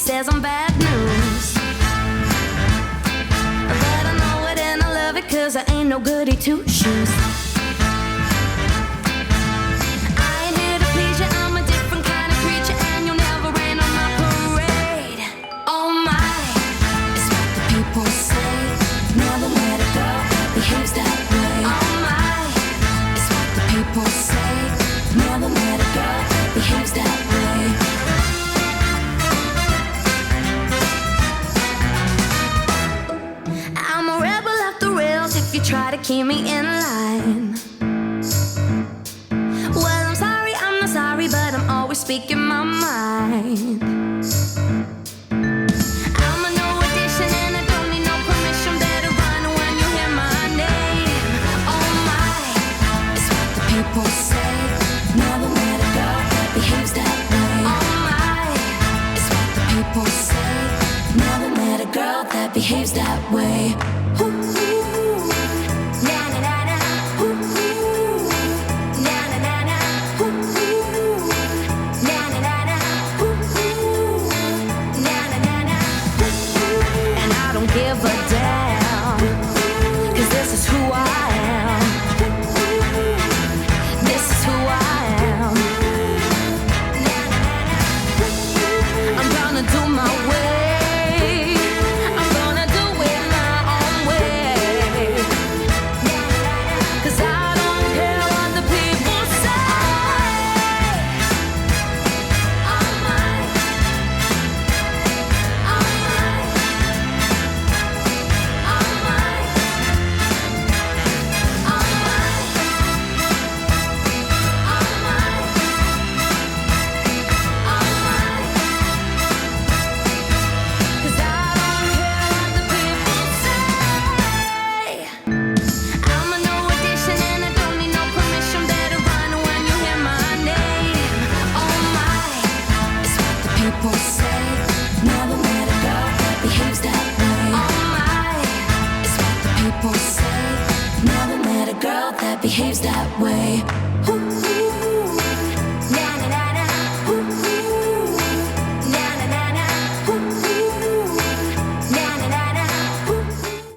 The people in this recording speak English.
says I'm bad news. But I know it and I love it, 'cause I ain't no goody two shoes. I ain't here to please you, I'm a different kind of creature, and you'll never rain on my parade. Oh my, it's what the people say, never let a girl behaves that way. Oh my, it's what the people say, never let a girl behaves that way. I'm a rebel off the rails if you try to keep me in line. Well, I'm sorry, I'm not sorry, but I'm always speaking my mind. I'm a new addition and I don't need no permission. Better run when you hear my name. Oh my, it's what the people say, never let a girl behaves that way. Oh my, it's what the people say, never met a girl that behaves that way. Ooh, ooh, na na na na. Ooh, ooh, na na na na. Ooh, ooh, na na na na. Ooh, ooh, na na na na. Ooh, and I don't give a damn, 'cause this is who I am. This is who I am. I'm gonna do my way. I'm gonna do it my own way. 'Cause I don't care what the people say. I'm mine. I'm mine. I'm mine. I'm mine. I'm mine. I'm mine. 'Cause I don't care what the people say. I'm a new addition and I don't need no permission. Better run when you hear my name. Oh my, it's what the people say, never met a girl that behaves that way. Oh my, it's what the people say, never met a girl that behaves that way.